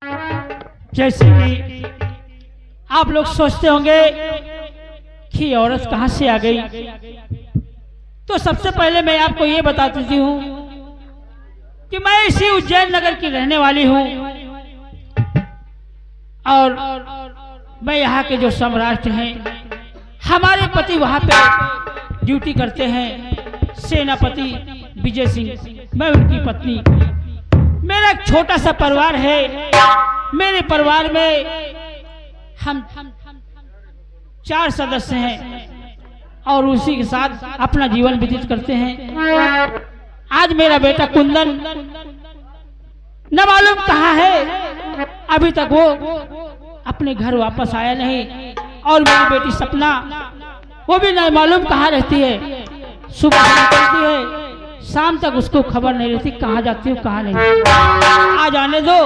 जैसे कि आप लोग सोचते होंगे कि औरत कहां से आ गई, तो सबसे पहले मैं आपको ये बता देती हूँ कि मैं इसी उज्जैन नगर की रहने वाली हूँ और मैं यहाँ के जो सम्राट हैं, हमारे पति वहाँ पे ड्यूटी करते हैं, सेनापति विजय सिंह, मैं उनकी पत्नी। मेरा एक छोटा सा परिवार है। मेरे परिवार में हम 4 सदस्य हैं और उसी के साथ अपना जीवन व्यतीत करते हैं। आज मेरा बेटा कुंदन न मालूम कहाँ है, अभी तक वो अपने घर वापस आया नहीं, और मेरी बेटी सपना वो भी नहीं मालूम कहाँ रहती है। सुबह निकलती है, शाम तक उसको खबर नहीं रहती कहाँ जाती हूँ कहाँ नहीं। आज आने दो,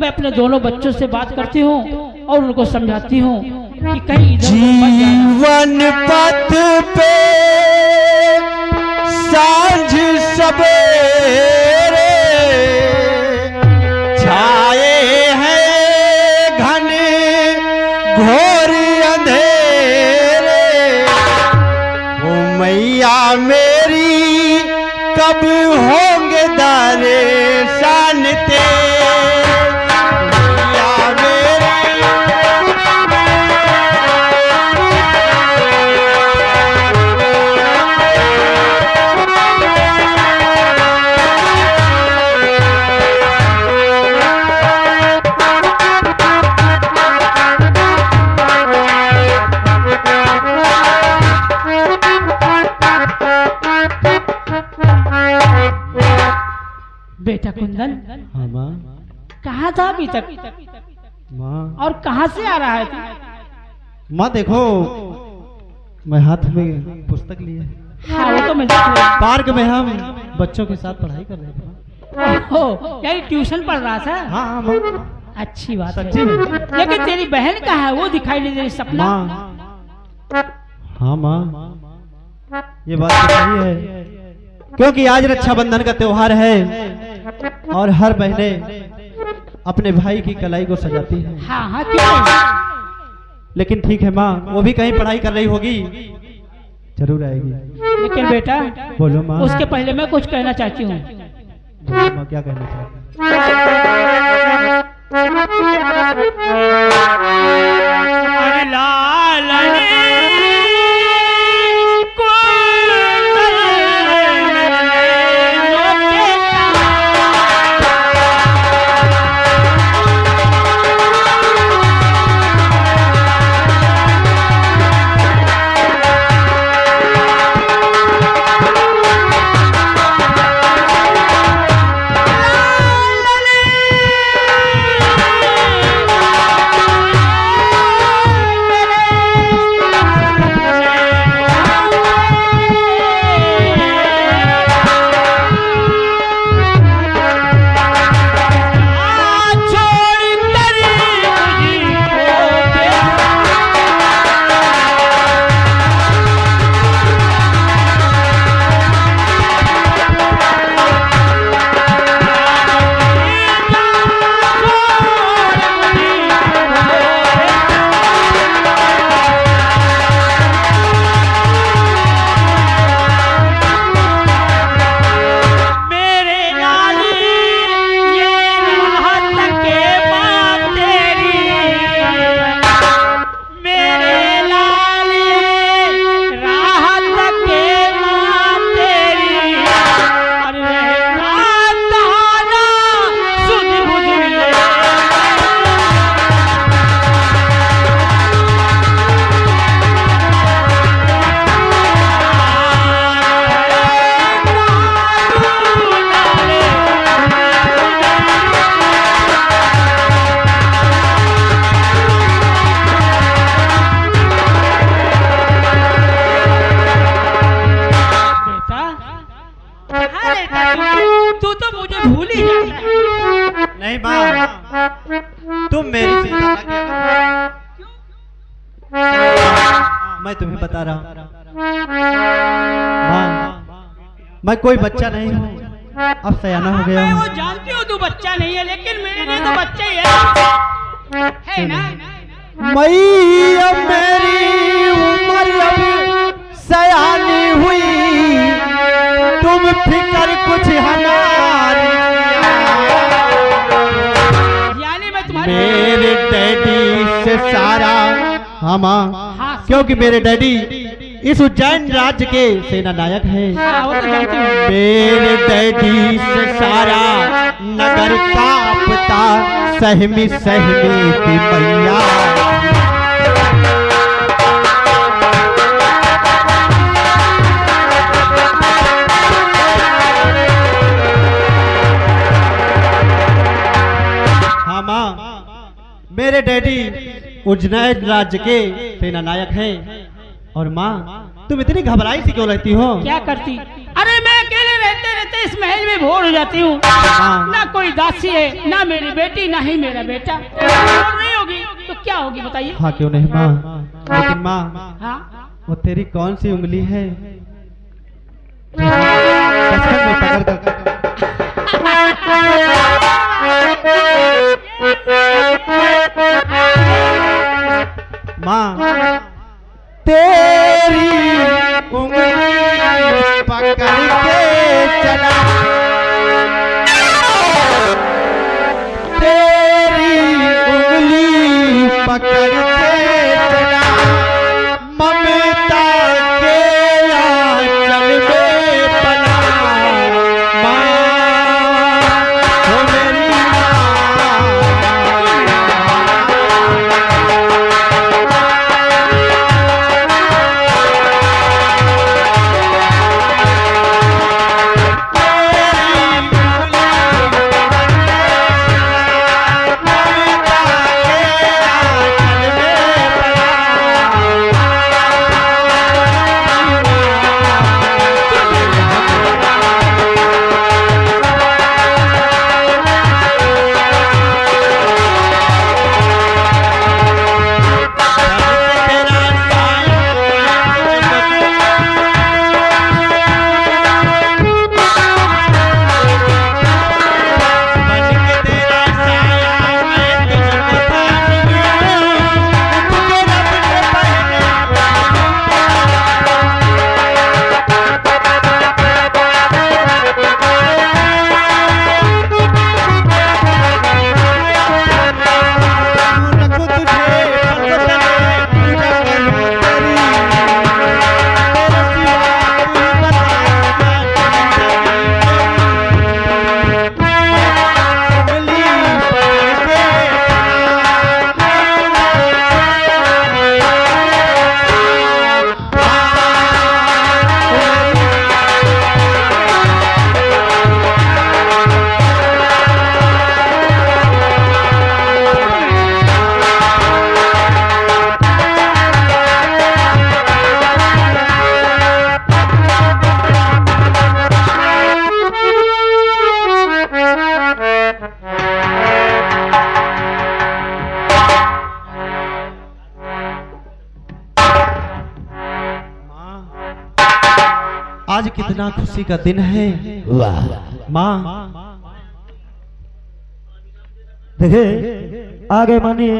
मैं अपने दोनों बच्चों से बात करती हूँ और उनको समझाती हूँ कि कहीं जीवन पथ पे सांझ सवेरे छाए हैं घने घोर अंधेरे। ओ मैया मेरी कब होंगे दर्शन तेरे। बेटा कुंदन, हाँ माँ। कहाँ था अभी तक माँ और कहाँ से आ रहा है तू? माँ देखो, मैं हाथ में पुस्तक लिए हाँ वो तो मैं देख रही पार्क में हम बच्चों के साथ पढ़ाई कर रहे थे। हूँ। यानी ट्यूशन पढ़ रहा था। हाँ हाँ माँ, अच्छी बात है। सच्ची में। लेकिन तेरी बहन कहाँ है, वो दिखाई नहीं दे रही। सपना माँ, हाँ माँ, ये बात तो सही है, क्योंकि आज रक्षाबंधन का त्योहार है और हर बहने अपने भाई की कलाई को सजाती है। हाँ हाँ क्यों नहीं? लेकिन ठीक है माँ, वो भी कहीं पढ़ाई कर रही होगी, जरूर आएगी। लेकिन बेटा बोलो माँ। उसके पहले मैं कुछ कहना चाहती हूँ। बोलो माँ, क्या कहना चाहती अरे लालने तू तो मुझे भूल ही जा। नहीं माँ, तुम मेरी चिंता ना किया करो। मैं तुम्हें बता रहा हूँ माँ, मैं कोई बच्चा नहीं हूँ, अब सयाना हो गया मैं हूँ। वो जानती हूँ तू बच्चा नहीं है, लेकिन मेरे लिए तो बच्चा ही है। है ना? मैया मेरी उम्र अब सयानी हुई, तुम फिकर कुछ हमारी। यानी मैं तुम्हारे मेरे डैडी से सारा हाँ, क्योंकि मेरे डैडी इस उज्जैन राज्य के सेना नायक है। हाँ, वो तो जानती हूँ। मेरे डैडी से सारा नगर कांपता, सहमी सहमी की मैया। हाँ माँ, मेरे डैडी उज्जैन राज्य के सेना नायक है। और माँ, तुम इतनी घबराई सी क्यों रहती हो? क्या करती? अरे मैं अकेले रहते रहते इस महल में बोर हो जाती हूँ। ना कोई दासी है, ना मेरी बेटी, ना ही मेरा बेटा। बोर नहीं होगी तो क्या होगी बताइए? हाँ क्यों नहीं माँ, लेकिन माँ हाँ, वो तेरी कौन सी उंगली है बचपन में पकड़ कर? माँ तेरी उंगली पकड़ के चला, तेरी उंगली पकड़ के चला, ममता के आंचल में पला। माँ हो मेरी आज कितना खुशी का दिन है। वाह माँ देखे आगे माननीय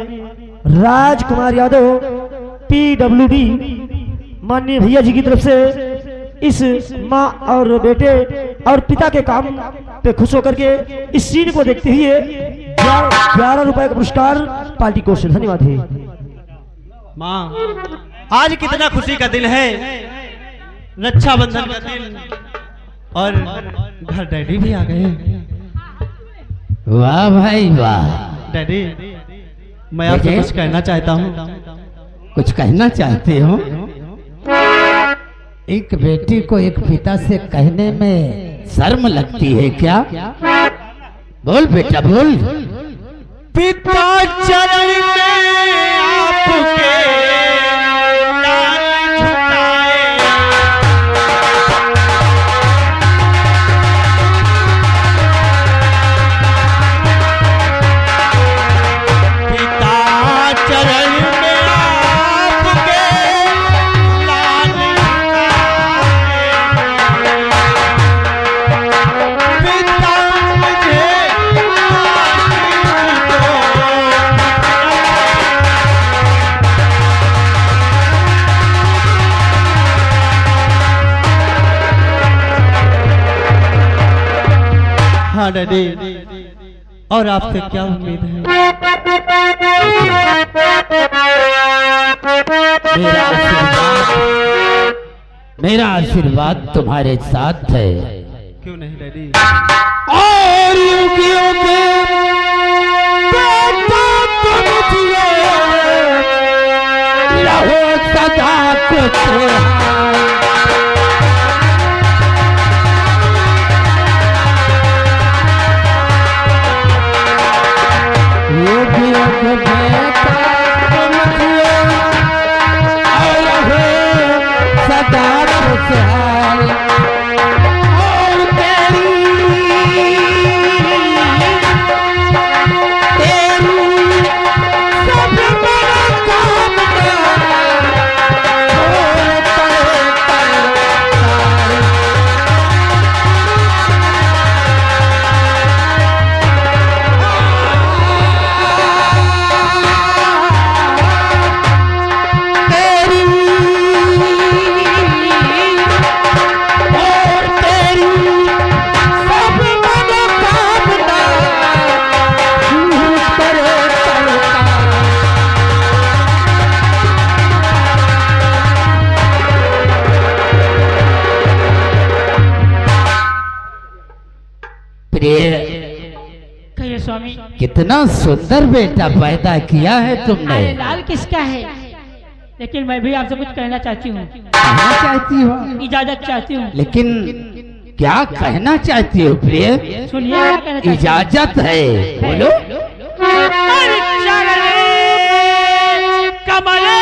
राजकुमार यादव PWD माननीय भैया जी की तरफ से इस माँ और बेटे और पिता के काम पे खुश होकर के इस सीन को देखते हुए 11 रुपए का पुरस्कार पार्टी को से धन्यवाद है। माँ आज कितना खुशी का दिन है, रक्षाबंधन का दिन, और घर डैडी भी आ गए। वाह भाई वाह। डैडी मैं आपसे कुछ कहना चाहता हूँ। कुछ कहना चाहते हो? एक बेटी को एक पिता से कहने में शर्म लगती है क्या? बोल बेटा बोल। पिता चरण में आपके लाल झुकाए, पिता चरण में आपके लाल झुकाए, पिता मुझे हाँ डैडी, और आपसे क्या उम्मीद है? मेरा आशीर्वाद तुम्हारे साथ है। क्यों नहीं डैडी? और युगियों के बेटा तुम जिए, रहो सदा खुशहाल। युगियों के बेटा तुम जिए, और रहो सदा खुशहाल। और तेरी सब मनोकामना हो कहिए स्वामी। कितना सुंदर बेटा पैदा किया है तुमने। अरे लाल किसका है? लेकिन मैं भी आपसे कुछ कहना चाहती हूँ। कहना चाहती हो? इजाजत चाहती हूँ। लेकिन क्या कहना चाहती हो प्रिय? सुनिए क्या कहना चाहती हूँ। इजाजत है, बोलो। कमले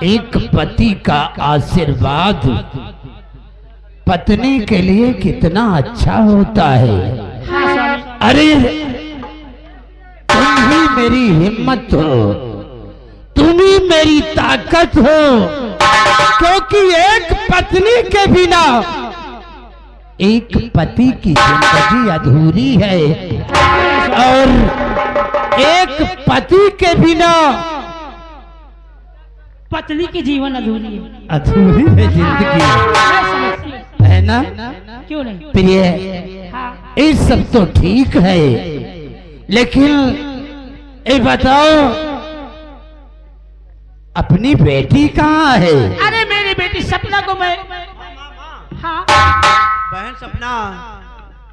एक पति का आशीर्वाद पत्नी के लिए कितना अच्छा होता है। अरे तुम ही मेरी हिम्मत हो, तुम ही मेरी ताकत हो, क्योंकि एक पत्नी के बिना एक पति की जिंदगी अधूरी है, और एक पति के बिना पत्नी की जीवन अधूरी है। अधूरी है जिंदगी, है ना? क्यों नहीं प्रिय? हाँ। ये सब तो ठीक है, लेकिन ये बताओ अपनी बेटी कहाँ है? अरे मेरी बेटी सपना को मैं हाँ बहन सपना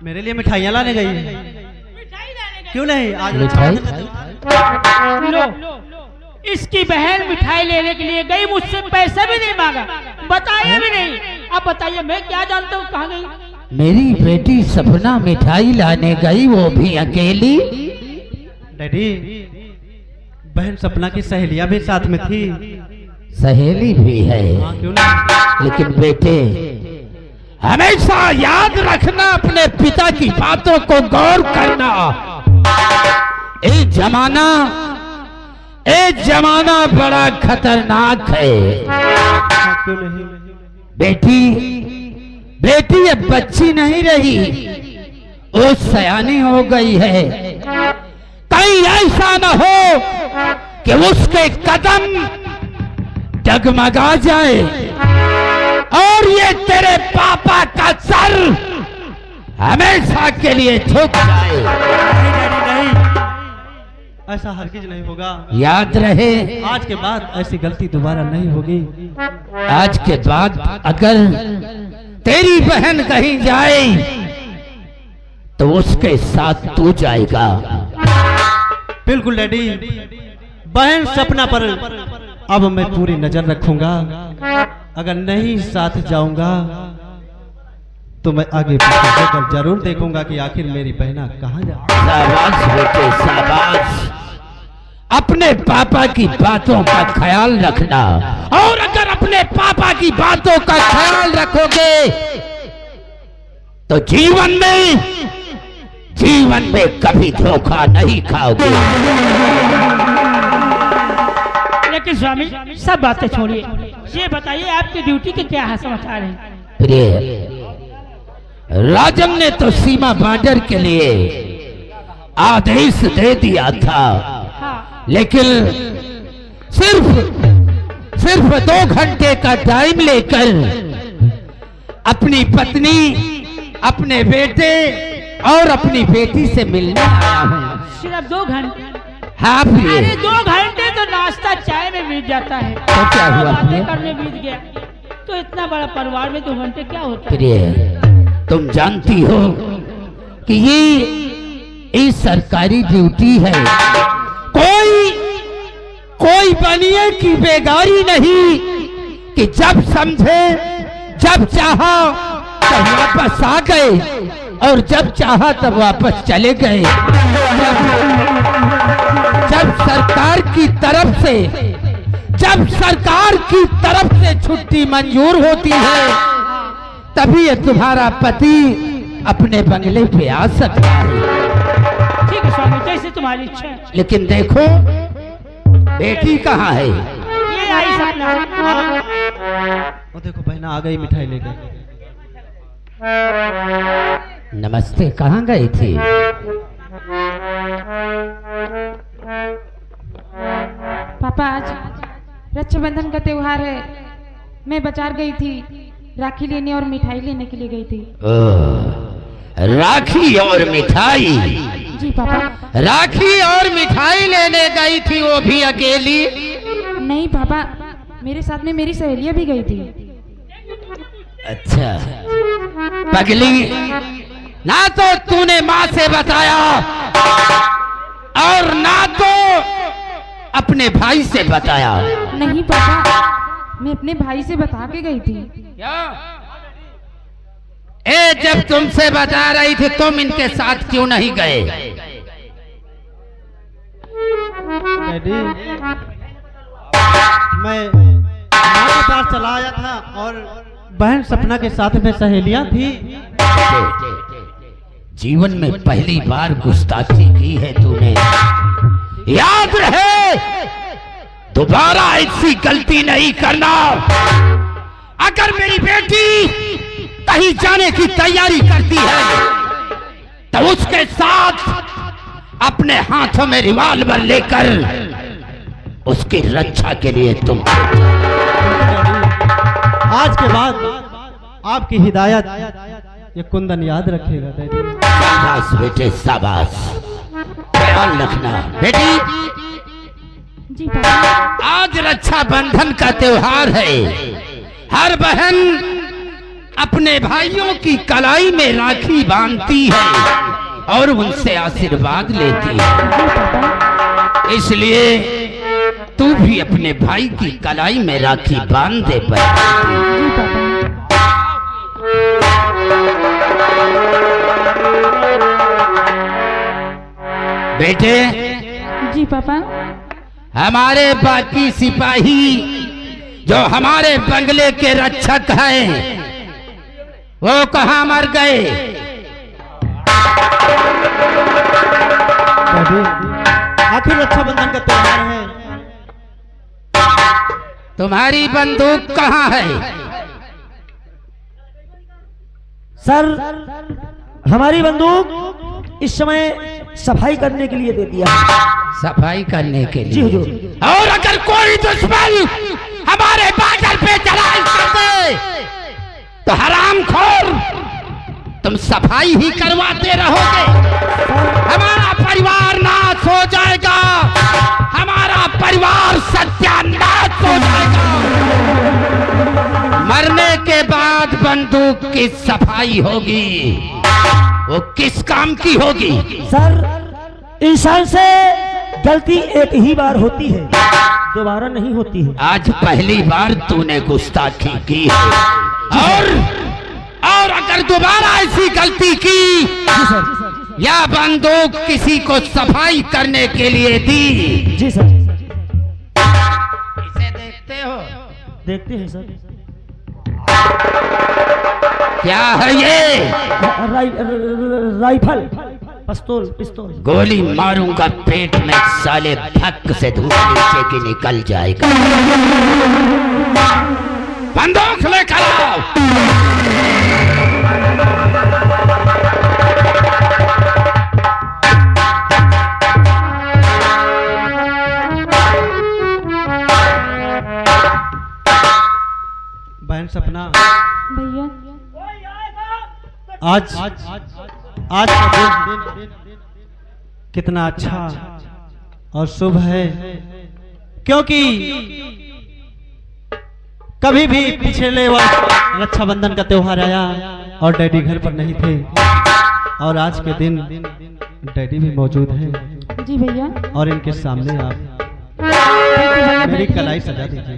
मेरे लिए मिठाइयाँ लाने गई है। क्यों नहीं? आज मिठाई? लो, इसकी बहन मिठाई लेने के लिए गई, मुझसे पैसा भी नहीं मांगा, बताया भी नहीं। अब बताइए मैं क्या जानता हूँ कहाँ गई? मेरी बेटी सपना मिठाई लाने गई, वो भी अकेली? डैडी, बहन सपना की सहेलियां भी साथ में थी। सहेली भी है? हाँ, क्यों नहीं? लेकिन बेटे हमेशा याद रखना, अपने पिता की बातों को गौर करना। ये जमाना बड़ा खतरनाक है। हाँ, क्यों नहीं? बेटी अब बच्ची नहीं रही, वो सयानी हो गई है। कहीं ऐसा न हो कि उसके कदम डगमगा जाए और ये तेरे पापा का सर हमेशा के लिए झुक जाए। नहीं डैडी नहीं, ऐसा हरगिज नहीं होगा। याद रहे, आज के बाद ऐसी गलती दोबारा नहीं होगी। आज के बाद अगर तेरी बहन कहीं जाए तो उसके साथ तू जाएगा। बिल्कुल डैडी, बहन सपना पर अब मैं पूरी नजर रखूंगा। अगर नहीं साथ जाऊंगा तो मैं आगे पीछे होकर जरूर देखूंगा कि आखिर मेरी बहना कहाँ जा। शाबाश बेटे शाबाश, अपने पापा की बातों का ख्याल रखना, और अगर अपने पापा की बातों का ख्याल रखोगे तो जीवन में कभी धोखा नहीं खाओगे। लेकिन स्वामी सब बातें छोड़िए, ये बताइए आपकी ड्यूटी के क्या समाचार हैं? प्रिय, राजन ने तो सीमा बॉर्डर के लिए आदेश दे दिया था, हाँ। लेकिन सिर्फ 2 घंटे का टाइम लेकर अपनी पत्नी, अपने बेटे और अपनी बेटी से मिलने आया हूँ। सिर्फ 2 घंटे? हाँ प्रिय। अरे 2 घंटे तो नाश्ता चाय में बीत जाता है, तो क्या हुआ बातें करने बीत गया, तो इतना बड़ा परिवार में 2 घंटे क्या होता है? प्रिय, तुम जानती हो कि ये सरकारी ड्यूटी है, कोई बनिए की बेगारी नहीं कि जब समझे जब चाहा तब वापस आ गए और जब चाहा तब वापस चले गए। जब सरकार की तरफ से छुट्टी मंजूर होती है तभी ये तुम्हारा पति अपने बंगले पे आ सकता है। ठीक है स्वामी, जैसे तुम्हारी इच्छा है। लेकिन देखो बेटी कहाँ है? ये आई सपना। वो देखो बहना आ गई मिठाई लेकर। नमस्ते, कहाँ गई थी? पापा आज रक्षाबंधन का त्योहार है, मैं बाजार गई थी, राखी लेने और मिठाई लेने के लिए गई थी। राखी और मिठाई? जी पापा। राखी और मिठाई लेने गई थी, वो भी अकेली? नहीं पापा, मेरे साथ में मेरी सहेलियां भी गई थी। अच्छा पगली, ना तो तूने माँ से बताया और ना तो अपने भाई से बताया। नहीं पापा, मैं अपने भाई से बता के गई थी। क्या? जब तुमसे बता रही थी तुम इनके साथ क्यों नहीं गए? डैडी, मैं माँ के पास चला आया था और बहन सपना के साथ में सहेलियां थी। जीवन में पहली बार गुस्ताखी की है तूने, याद रहे दोबारा ऐसी गलती नहीं करना। अगर मेरी बेटी कहीं जाने की तैयारी करती है तो उसके साथ अपने हाथों में रिवॉल्वर लेकर उसकी रक्षा के लिए तुम। आज के बाद आपकी हिदायत ये कुंदन याद रखेगा डैडी। शाबाश बेटे शाबाश, ख्याल रखना बेटी। जी पापा। आज रक्षाबंधन का त्योहार है, हर बहन अपने भाइयों की कलाई में राखी बांधती है और उनसे आशीर्वाद लेती है। इसलिए तू भी अपने भाई की कलाई में राखी बांध दे पर। जी पापा। बेटे, जी पापा। हमारे बाकी सिपाही जो हमारे बंगले के रक्षक हैं वो कहाँ मर गए? डैडी, आखिर रक्षाबंधन का त्योहार है। तुम्हारी बंदूक कहाँ है? सर, हमारी बंदूक इस समय सफाई करने के लिए दे दिया है। सफाई करने के जी लिए? हुजूर। और अगर कोई दुश्मन हमारे बाजार पे चढ़ाई कर दे तो हरामखोर तुम सफाई ही करवाते रहोगे। हमारा परिवार नाश हो जाएगा, हमारा परिवार सत्यानाश हो जाएगा। मरने के बाद बंदूक की सफाई होगी, वो किस काम की होगी? सर, इंसान से गलती एक ही बार होती है, दोबारा नहीं होती है। आज पहली बार तूने गुस्ताखी की है और अगर दोबारा ऐसी गलती की जी सर। या बंदूक किसी को सफाई करने के लिए दी, जी सर। इसे देखते हो? देखते हैं सर। क्या है ये? राइफल, पिस्तौल। गोली मारूंगा पेट में, साले धक से धूप नीचे की निकल जाएगा। बंदूक लेकर आओ। बहन सपना, भैया आज का दिन कितना अच्छा और शुभ है, क्योंकि कभी भी पिछले वर्ष रक्षाबंधन का त्योहार आया और डैडी घर पर नहीं थे, और आज के दिन डैडी भी मौजूद हैं जी भैया। और इनके सामने आप मेरी कलाई सजा दीजिए।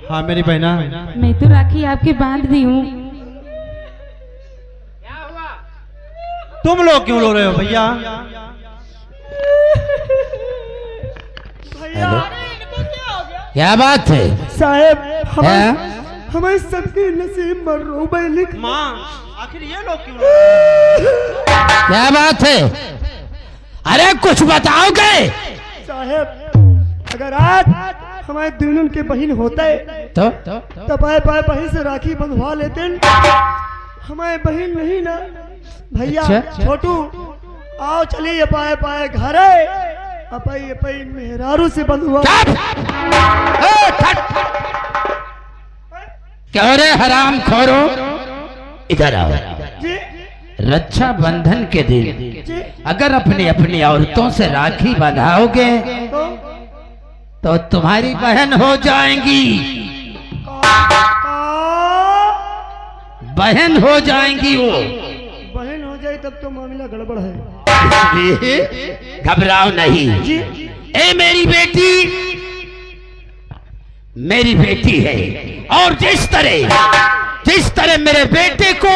हाँ मेरी बहना, मैं तो राखी आपके बांध दी हूँ। तुम लोग क्यों रो रहे हो भैया? हेलो, क्या बात है साहब, हमारे सबके नसीब में रोबे लिख। माँ आखिर ये लोग क्यों? क्या बात है? अरे कुछ बताओगे? साहब अगर आज हमारे दोनों के बहन होते तो पाए पाए बहन से राखी बंधवा लेते। हमारे बहन नहीं ना भैया। अच्छा? छोटू आओ चलिए पाए पाए घर अपई अपई मेहरारू से बंधवा। क्या रे हराम खोरो, इधर आओ। जी रक्षा बंधन के दिन जी अगर अपनी अपनी औरतों से राखी बंधाओगे तो तुम्हारी बहन हो जाएंगी, बहन हो जाएंगी वो। बहन हो जाए तब तो मामला गड़बड़ है। इसलिए घबराओ नहीं। जी ए मेरी बेटी है, और जिस तरह मेरे बेटे को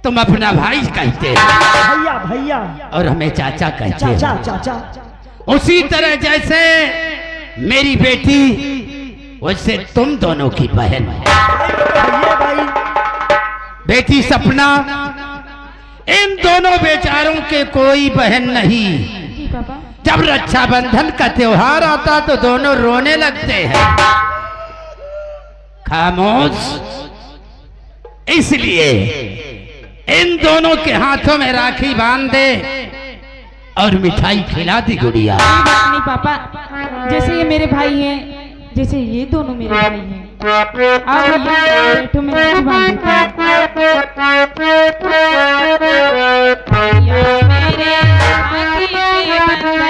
तुम अपना भाई कहते हो भैया भैया और हमें चाचा कहते हो, चाचा चाचा उसी तरह जैसे मेरी बेटी वैसे तुम दोनों की बहन। भैया भाई बेटी सपना, इन दोनों बेचारों के कोई बहन नहीं। जी पापा। जब रक्षाबंधन का त्योहार आता तो दोनों रोने लगते हैं। खामोश। इसलिए इन दोनों के हाथों में राखी बांध दे और मिठाई खिला दी गुड़िया। नहीं पापा, जैसे ये मेरे भाई हैं, जैसे ये दोनों मेरे भाई हैं। आप भैया बैठो, मैं राखी बांध देती हूँ। मेरे राखी के बंधन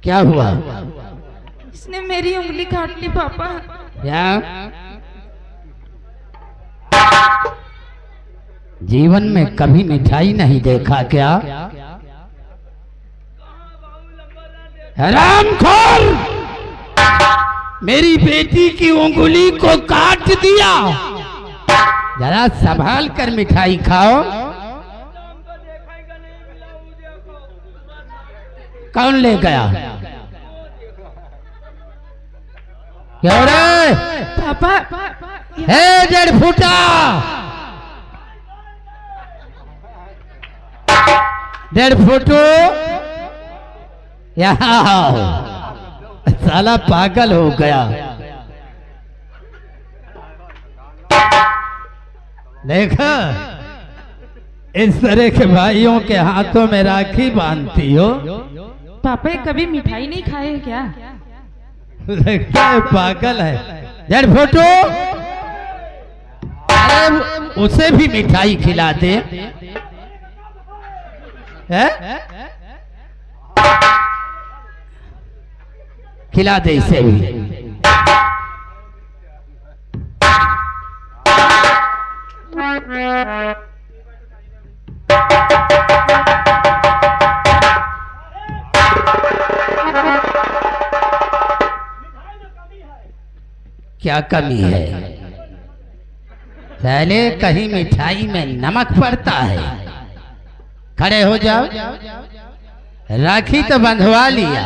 क्या हुआ? इसने मेरी उंगली काट ली पापा। क्या जीवन में कभी मिठाई नहीं देखा क्या? हरामखोर, मेरी बेटी की उंगली को काट दिया। जरा संभाल कर मिठाई खाओ। कौन ले गया? क्या रे? पापा हे 1.5 फुटा, 1.5 फुटो यहाँ आओ। साला पागल हो गया। देखा, इस तरह के भाइयों के हाथों में राखी बांधती हो। पापा ये कभी मिठाई नहीं खाए हैं क्या? लगता है पागल है। 1.5 फुटो, अरे उसे भी मिठाई खिला दे। है? खिला दे इसे भी। क्या कमी है? पहले कहीं मिठाई में नमक पड़ता है, खड़े हो जाओ। राखी तो बंधवा लिया,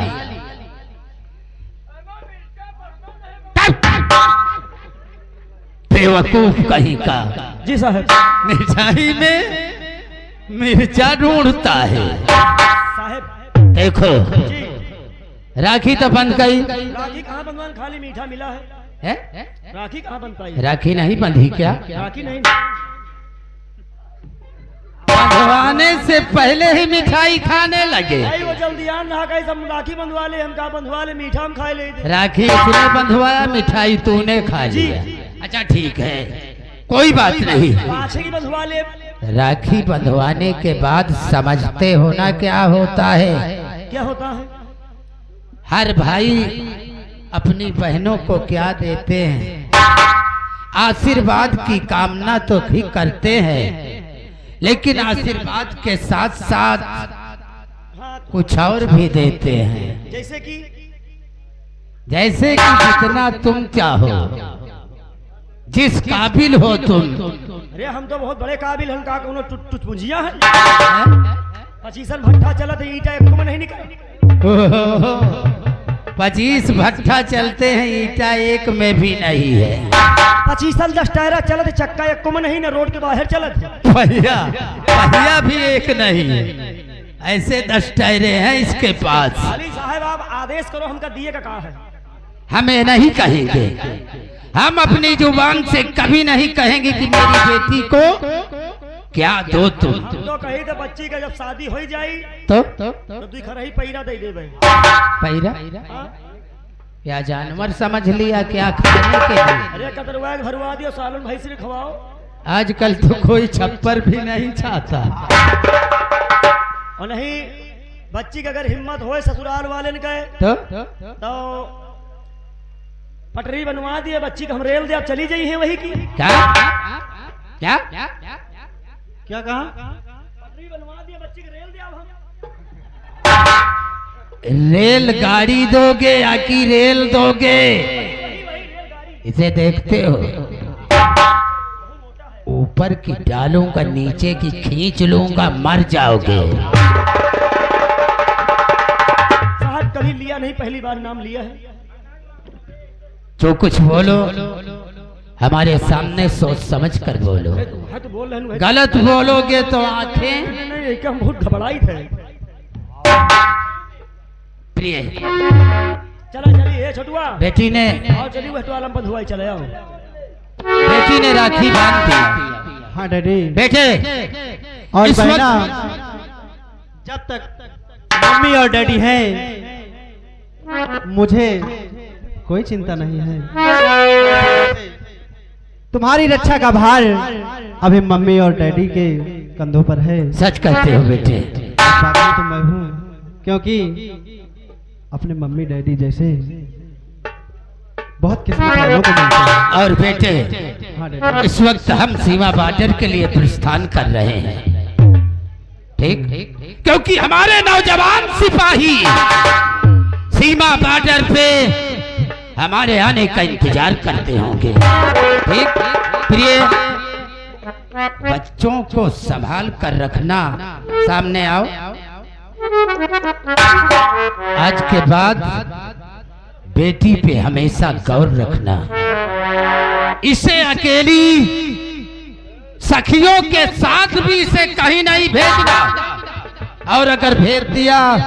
बेवकूफ कहीं का। जी साहब। मिठाई में मिर्चा ढूंढता है। साहब देखो राखी तो बंध गई। राखी कहाँ बंधवान, खाली मीठा मिला है। राखी कहाँ बन पाई? राखी नहीं बंधी क्या? राखी नहीं। बंधवाने से पहले ही मिठाई खाने लगे। भाई वो जल्दी आन रहा कहीं सब राखी बंधवा ले, हम कहा बंधवा ले, मीठा हम खाए ले। राखी इसने बंधवाया, मिठाई तूने खा लिया। अच्छा ठीक है, कोई बात नहीं। पाछे की बंधवा ले। राखी बंधवाने के बाद समझते हो ना क्या होता है? क्या होता है? हर भाई अपनी बहनों को क्या देते हैं? आशीर्वाद की कामना तो भी करते हैं, लेकिन आशीर्वाद के साथ साथ कुछ और भी देते हैं। जैसे कि जितना तुम चाहो, जिस काबिल हो तुम। अरे हम तो बहुत बड़े काबिल हैं, का कोनो टुटपुंजिया है। 25 भट्ठा चलत है, ईटा एक को नहीं निकल। 25 भट्ठा चलते हैं, ईटा एक में भी नहीं है। 25 10 टायरा चलत, चक्का एक को नहीं ना, रोड के बाहर चलत। पहिया भी एक नहीं है, ऐसे 10 टायरे हैं इसके पास। अली साहब आप आदेश करो, हमका दिए का कहा है? हमें नहीं कहेंगे, हम अपनी जुबान से कभी नहीं कहेंगे कि मेरी बेटी को क्या दो तुम। तो कही तो बच्ची का जब शादी हो जाई तो दिखर ही पैरा दे देबे। पैरा क्या जानवर समझ लिया क्या खाने के लिए? अरे कतरवा भरवा दियो, सालन भैंस ने खवाओ। आजकल तो कोई छप्पर भी नहीं चाहता। और नहीं बच्ची की अगर हिम्मत हो ससुराल वाले ने कहे तो पटरी बनवा दिए बच्ची को, हम रेल दे, आप चली जाई है वही की। क्या क्या क्या कहा? पटरी बनवा दिए बच्ची को, रेल दे अब हम। रेलगाड़ी दोगे या कि रेल दोगे? इसे देखते हो, ऊपर की डालूंगा, नीचे की खींच लूंगा, मर जाओगे। साहब कभी लिया नहीं, पहली बार नाम लिया है। जो कुछ बोलो हमारे सामने सोच समझ कर बोलो। तो बोल रहे हैं, गलत बोलोगे तो आंखें। नहीं हम बहुत घबराई थे। प्रिय चला चलिए छोटुआ, बेटी ने और चलिए वह टवालम पर धुआई चले आओ। बेटी ने राखी बांध दी। हाँ डैडी। बेटे और इस बहना, जब तक मम्मी और डैडी हैं मुझे कोई चिंता नहीं है। तुम्हारी रक्षा का भार अभी मम्मी और डैडी के कंधों पर है। सच कहते हो बेटे। बाकी तो मैं हूँ, क्योंकि अपने मम्मी डैडी जैसे बहुत किस्मत वालों को मिलते हैं। और बेटे हाँ डैडी। इस वक्त हम सीमा बॉर्डर के लिए प्रस्थान कर रहे हैं, ठीक? क्योंकि हमारे नौजवान सिपाही सीमा बॉर्डर पे हमारे आने का इंतजार करते होंगे, ठीक? प्रिय बच्चों को संभाल कर रखना। सामने आओ। आज के बाद बेटी पे हमेशा गौर रखना। इसे अकेली सखियों के साथ भी इसे कहीं नहीं भेजना, और अगर भेज दिया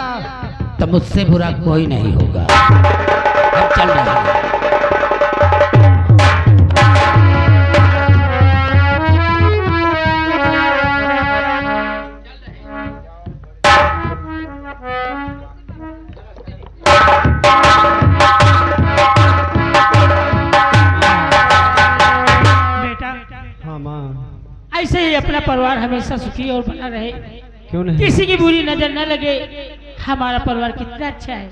तो मुझसे बुरा कोई नहीं होगा। हम चल रहे हैं। ऐसे ही अपना परिवार हमेशा सुखी और बना रहे, क्यों नहीं? किसी की बुरी नजर न लगे। हमारा परिवार कितना अच्छा है।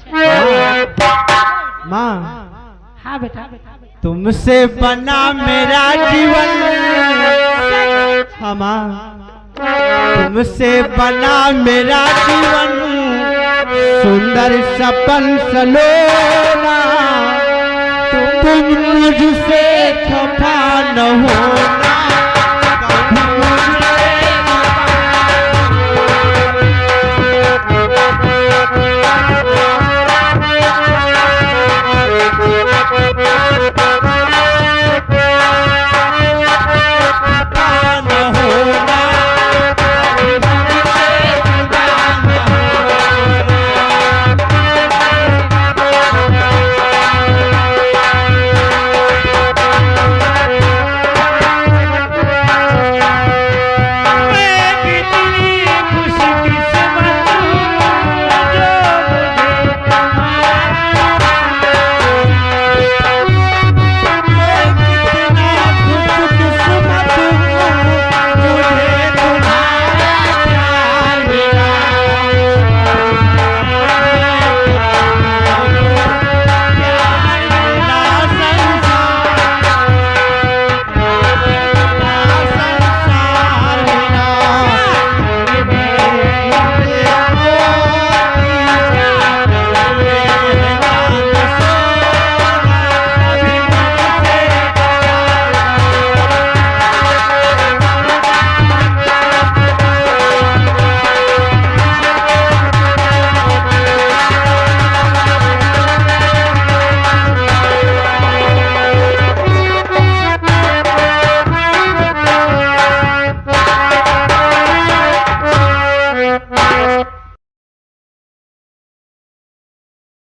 माँ, हाँ बेटा, तुमसे बना मेरा जीवन। हाँ माँ, तुमसे बना मेरा जीवन, सुंदर सपन सलोना। तुम मुझसे खफा न होना।